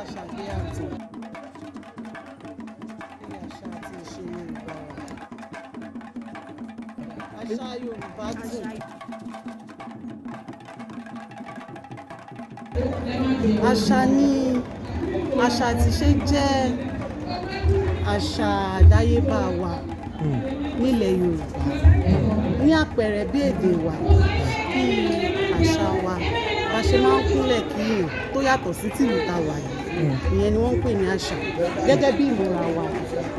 Àṣà gbé àtọ̀. Àṣà àti ìṣe Yorùbá wa. Asa Yoruba Dun. Àṣà àti ìṣe jẹ́ àṣà àdáyébá wa nílẹ̀ Yorùbá. Ní àpẹẹrẹ bí èdè wa, bí àṣà wa, bá ṣe máa ń kúnlẹ̀ kíyàn tó yàtọ̀ sí tìlú ta wà yìí. Ìyẹn ni wọ́n ń pè ní àṣà. Gẹ́gẹ́ bí ìmúra wa,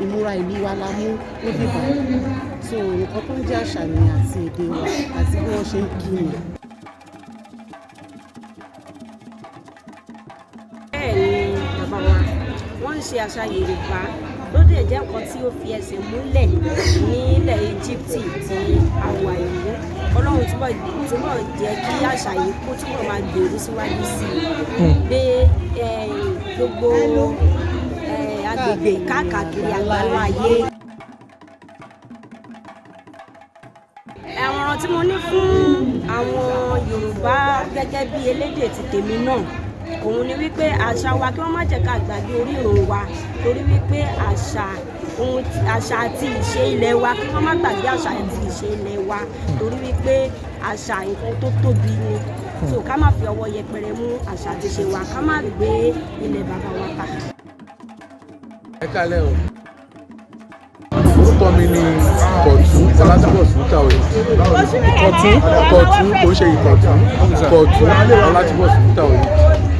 ìmúra ìlú wa la mú níbí báyìí. So nǹkan tó ń jẹ́ àṣà ni àti èdè wa àti bí wọ́n ṣe ń kí ni. Bẹ́ẹ̀ ni bàbá wa, wọ́n ń ṣe àṣà Yorùbá ló dẹ̀ jẹ́ nǹkan tí ó fi ẹsẹ̀ múlẹ̀ nílẹ̀ Íjíbítì tí a wà yìí. Ọlọ́run túbọ̀ jẹ́ kí àṣà yìí kó túbọ̀ máa gbèrú síwájú sí i. Gbé gbogbo agbègbè káàkiri àgbáńlá ayé. Àmọ̀ràn tí mo ní fún àwọn Yorùbá gẹ́gẹ́ bí elédè ti tèmi náà, òun ni wípé àṣà wa kí wọ́n má jẹ́ ká gbàgbé orírun wa, torí wípé àṣà àti ìṣe ilẹ̀ wa kí wọ́n má gbàgbé àṣà àti ìṣe ilẹ̀ wa, torí wípé àṣà nǹkan tó tóbi ni. So ká má fi ọwọ́ yẹpẹrẹ mú àṣà àti ìṣe wa, ká má gbé ilẹ̀ bàbá wa ta. Ẹ kálẹ́ o. Orúkọ mi ni Kọ̀tún Ọlátúbọ̀sún Tàwé. Kọ̀tún kò ṣe Ìkọ̀tún. Kọ̀tún Ọlátúbọ̀sún Tàwé.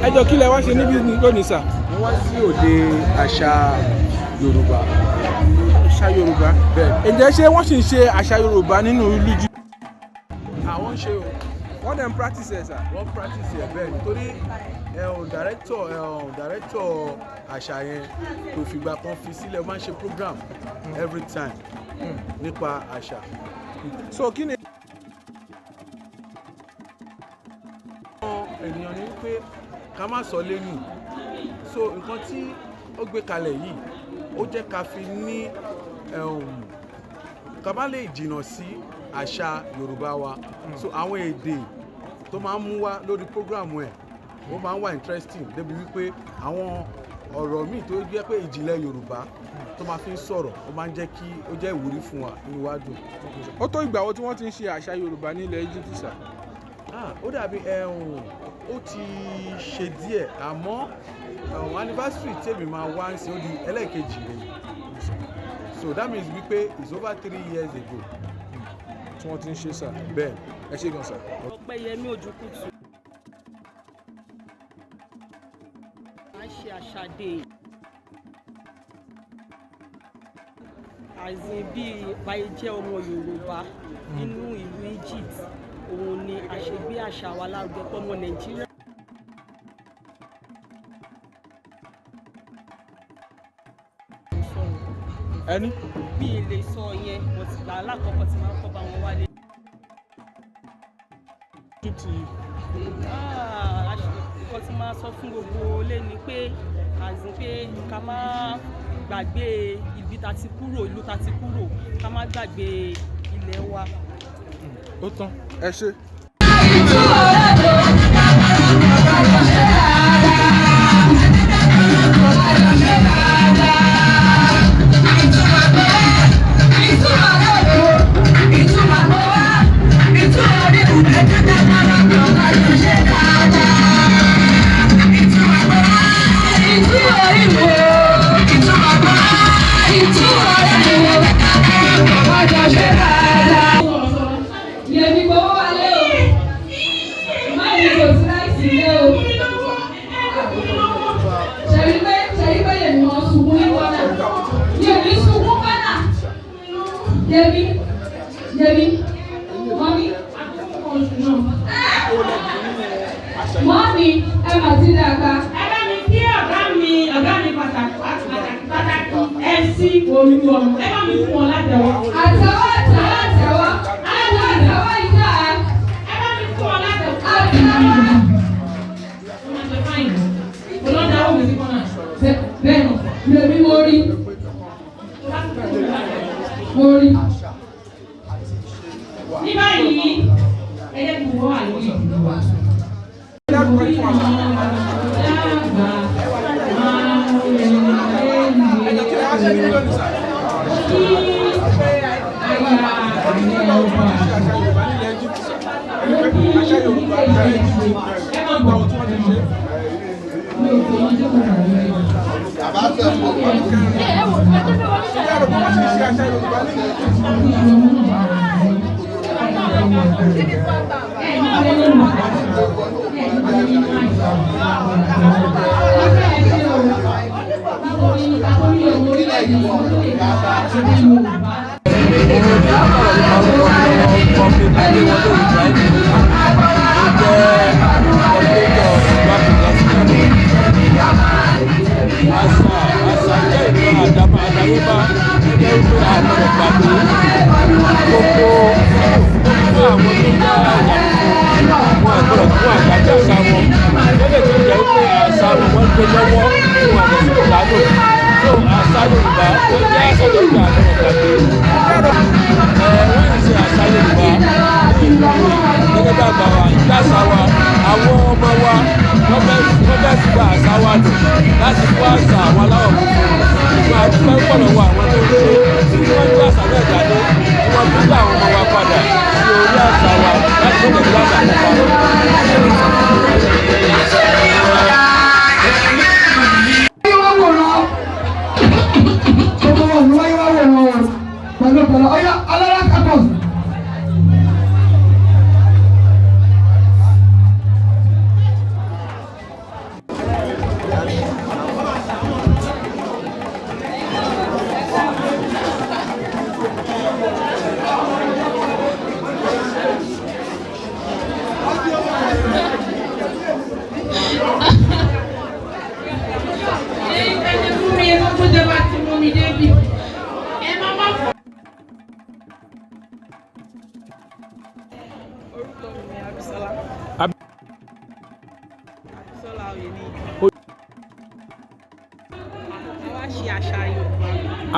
Ẹ jọ kí lẹ wá ṣe níbí lónìí sà? Mo wá sí òde àṣà Yorùbá. Àṣà Yorùbá. Bẹ́ẹ̀. Ǹjẹ́ ṣé wọ́n sì ń ṣe àṣà Yorùbá nínú ìlú jù? Àwọn ń ṣe o. Wọ́n dẹ̀ ń practice ẹ̀ sà? Wọ́n practice ẹ̀ bẹ́ẹ̀ nítorí director àṣà yẹn kò fìgbà kan fi sílẹ̀, ó máa ń ṣe program every time nípa àṣà. So kí ni ènìyàn ní pé ká má sọ lẹ́nu, so nǹkan tí ó gbé kalẹ̀ yìí ó jẹ́ ká fi ní ká má lè jìnnà sí àṣà Yorùbá wa. So àwọn èdè tó máa ń mú wá lórí program ẹ̀ ó máa ń wà interesting débi wípé àwọn ọ̀rọ̀ míì tó jẹ́ pé ìjìnlẹ̀ Yorùbá tó máa fi ń sọ̀rọ̀ ó máa ń jẹ́ kí ó jẹ́ ìwúrí fún wa, inú wa dùn. ó tó ìgbà wo tí wọ́n ti ń ṣe àṣà Yorùbá nílẹ̀ Íjíbítì sà? Ó dàbí ó ti ṣe díẹ̀, àmọ́ anniversary tèmi máa wá ń ṣe ó di ẹlẹ́ẹ̀kejì rẹ̀, so that means wípé it's over 3 years ago tí wọ́n ti ń ṣe sà. bẹ́ẹ̀. Ẹ ṣé gan sà. Ọpẹ́yẹmí Ojúkùtù. A ṣe àṣà dé àìsàn bíi báyé jẹ́ ọmọ Yorùbá nínú ìlú Egypt, òun ni a ṣe gbé àṣà wa lárugẹ pọ́mọ Nàìjíríà. Ẹni? Bí ilé sọ yẹn, mo ti gbà alákọ̀ọ́kọ́ tí máa ń kọ́ bá wọn wálé. Nǹkan tí máa sọ fún gbogbo ilé ni pé ká má gbàgbé ibi tá ti kúrò, ìlú tá ti kúrò, ká má gbàgbé ilẹ̀ wa. Ó tán. Ẹ ṣé. Mọ́mí, ẹ mà ti dàgbà. Ẹ bá mi kí ọ̀gá mi pàtàkì MC Olúwo. Ẹ bá mi fún wọn látẹ̀wọ́. Àtẹ̀wọ́ ìjà. Ẹ bá mi fún wọn látẹ̀wọ́. Àtẹ̀wọ́. Olóńdà ó mi sí kọ́nà. Bẹ́ẹ̀ nù, lèmi mo rí. Ní báyìí, ẹ jẹ́ kí wọ́n wà lórí ìdúró wa. àṣà Yorùbá jẹ́ Egypt nígbà wo tí wọ́n ti ṣe.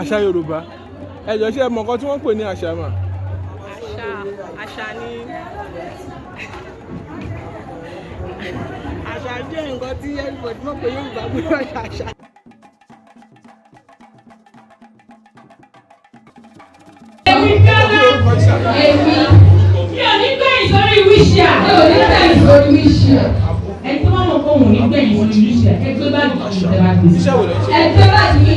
Àṣà Yorùbá ẹ jọ̀ọ́ ṣé ẹ mọ̀ nǹkan tí wọ́n ń pè ní àṣà mà. Àṣà ni àṣà jẹ́ nǹkan tí everybody mọ̀ pé Yorùbá gbọ́dọ̀ àṣà. Èmi mi ò ní gbẹ̀yìn sórí wíṣíà. Mi ò ní gbẹ̀yìn sórí wíṣíà. Ẹ tí wọ́n mọ̀ pé òun ní gbẹ̀yìn sórí wíṣíà. Ẹ gbé báàgì tó ṣe tẹ́lá gbé. Ẹ gbé báàgì.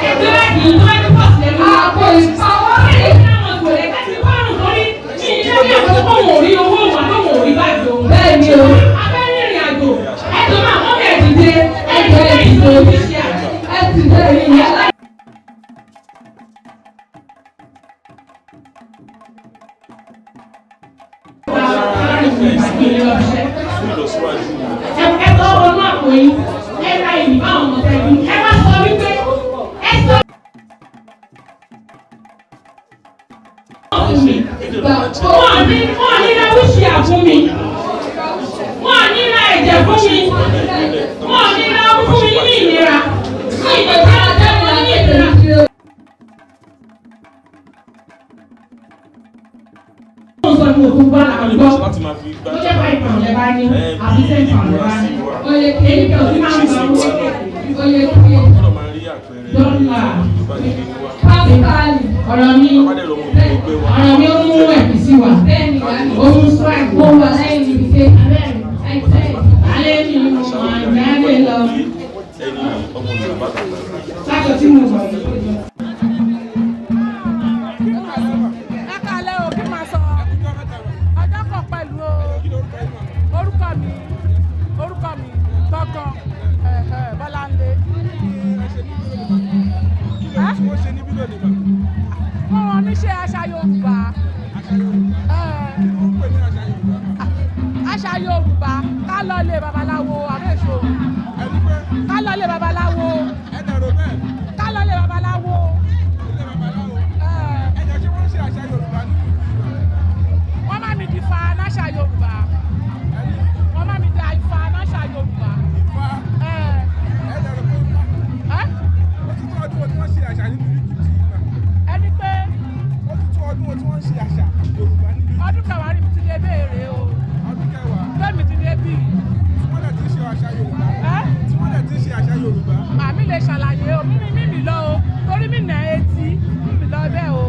Ẹ gbé báàgì tó bá ti pọ̀ sílẹ̀ ní. Àpò ìpawọ́ rẹ̀ ní àwọn ìgbòlẹ̀ káṣí fọ́ọ̀rùn torí ní ilé ní àwọn tó wọ́n rí owó wọn tó wọ́n rí báàgì òun. Bẹ́ẹ̀ ni o. Abẹ́rẹ́ ìrìn àjò. Ẹ tó máa mọ́ kẹ̀ dìde. Ẹ gbẹ̀yìn sórí wíṣíà. Ẹ ti bẹ̀rẹ̀ ìyá. Ẹ tọ́ ọmọ àpò yìí, ẹ ra ìyìn bá ọmọ tẹ̀lé, ẹ má sọ wípé ẹ sọ. Wọ́n ní ra wíṣì àfún mi, wọ́n ní ra ẹ̀jẹ̀ fún mi, wọ́n ní ra fún mi ní ìlera, ní ìdọ̀tí ọ̀tẹ̀ wọn ní ìlera. Sọ ní òkú bá àgbọ̀ ó jẹ́ báyìí kan lẹ́ bá ní àbí sẹ́ńtà lẹ́ bá ní oyè kéèké kan tí máa ń gba owó oyè kéèké dọ́là pápítálì ọ̀rọ̀ mi ó mú ẹ̀kú sí wa ohun strike ó wà lẹ́yìn ibi ké alẹ́ mi mo máa ń gbé lọ láṣọ tí mo wọ̀ yìí. Orúkọ mi gbọ́ngàn Bọ́láńlé. Wọ́n níṣẹ́ àṣà Yorùbá. Àṣà Yorùbá ká lọ lé babaláwo àbẹ́ṣọ. Ká lọ lé babaláwo. Ká lọ lé babaláwo. Wọ́n máa mi di fa náṣà Yorùbá. Wọ́n máa mi da Ifá náṣà Yorùbá. Ẹni pé ọdún kẹwàá rí mi ti dé béèrè o. Bẹ́ẹ̀ni ti dé bí. Màmí lè ṣàlàyé o, mímì lọ o, torí mi nà etí, mímì lọ bẹ́ẹ̀ o.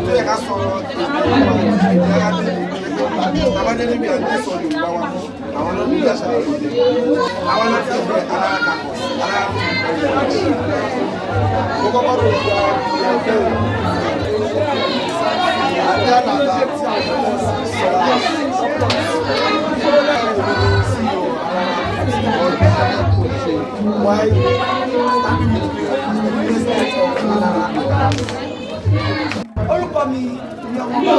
tó yẹ ká sọ̀rọ̀ abájẹ́ níbi àti sọ Yorùbá wa àwọn náà ní àṣà Yorùbá àwọn náà ti bẹ ara kàkọ́ ara mo kọ́kọ́ tó gba ìyàgbẹ́ àti àtàtà tí a why starting with the president of AARE. Orúkọ mi ni ọmọ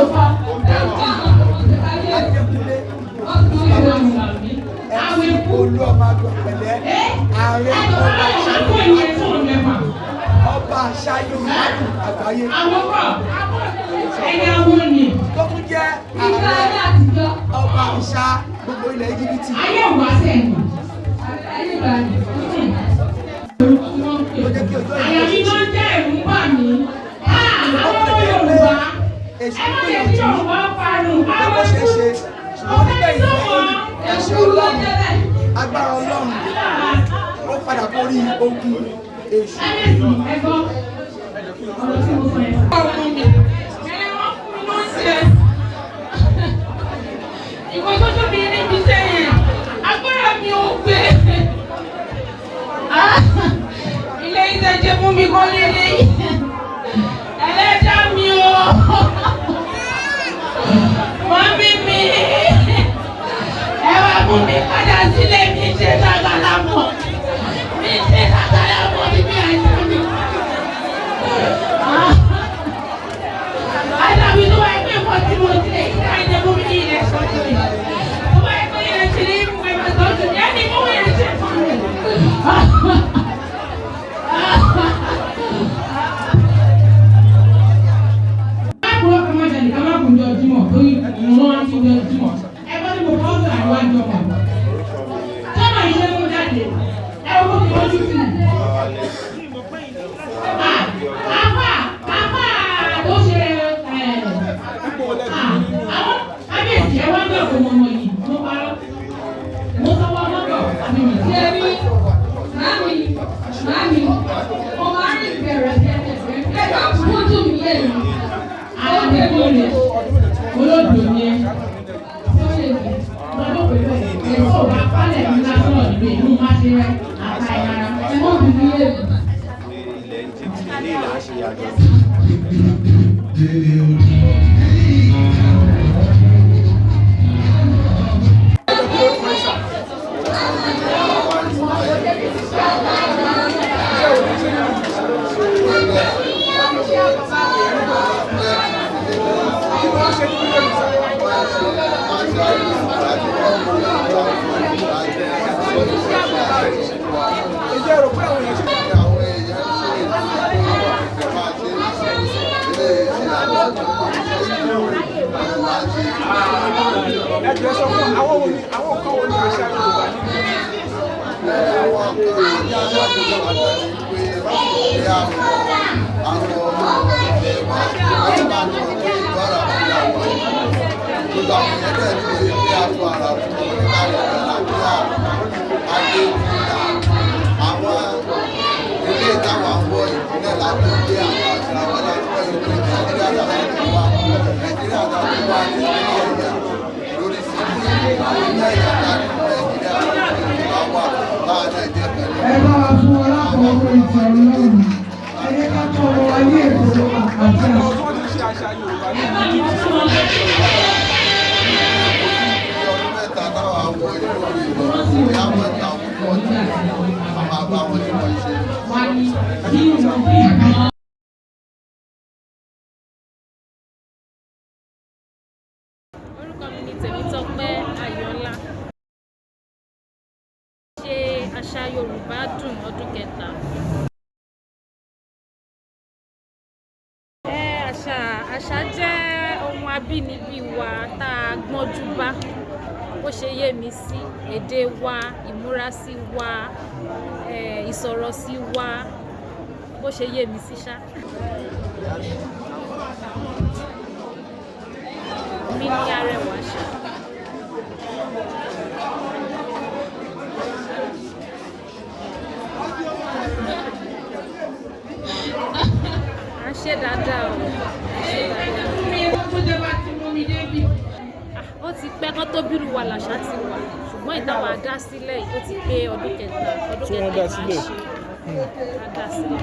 olú ọmọ agbọ̀pẹ̀lẹ́ ààrẹ ọba àṣà Yorùbá àgbáyé tó tún jẹ́ ààrẹ ọba àṣà gbogbo ilẹ̀ Íjíbítì. Àyàmí máa ń jẹ́ ẹ̀rù ń bà mí. Àwọn Yorùbá ẹgbẹ́ tí Yorùbá parun àwọn ṣe ṣùgbọ́n nígbà ìgbẹ́yìn ẹ̀ṣẹ̀ Ọlọ́run agbára Ọlọ́run ó padà borí ogun èṣù. ẹ̀gbọ́n ọ̀rọ̀ tí mo sọ yẹn. ọmọ mi ẹ̀rẹ̀ wọn fún mi ló ń ṣe. ìwọ tó tóbi níbi sẹ́yìn agbára mi ò gbé. ilé ìtẹ̀jẹ̀ mú mi kọ́ lélẹ́yìn. Ẹlẹ́dàá mi o. Mọ́mí mi. Ẹ wá mú mi padà sílé mi ṣe lágbára mọ́. Mi ṣe lágbára mọ́ níbi àìsàn mi. Àdàbí tó wáyé pé mo ti mo ti lè ṣe àìjẹ́ mú mi ní ilẹ̀ sọ́jú mi. Tó wáyé pé ilẹ̀ ṣe ní ìmú ẹ̀mẹ̀ sọ́jú mi. Ẹni mú mi lè ṣe fún mi. Asa Yoruba Dun ọdún kẹta. Àṣà jẹ́ ohun abínibí wa tá a gbọ́njú bá bó ṣe yé mi sí èdè wa, ìmúrasí wa, ìsọ̀rọ̀ sí wa bó ṣe yé mi sí ṣá. Mi ní arẹwà ṣá. À ń ṣe dáadáa o, à ń ṣe dáadáa. wọ́n tó bírú wa làṣà ti wà ṣùgbọ́n ìtawà dá sílẹ̀ yìí ó ti pé ọdún kẹta Tí wọ́n dá sílẹ̀. dá sílẹ̀.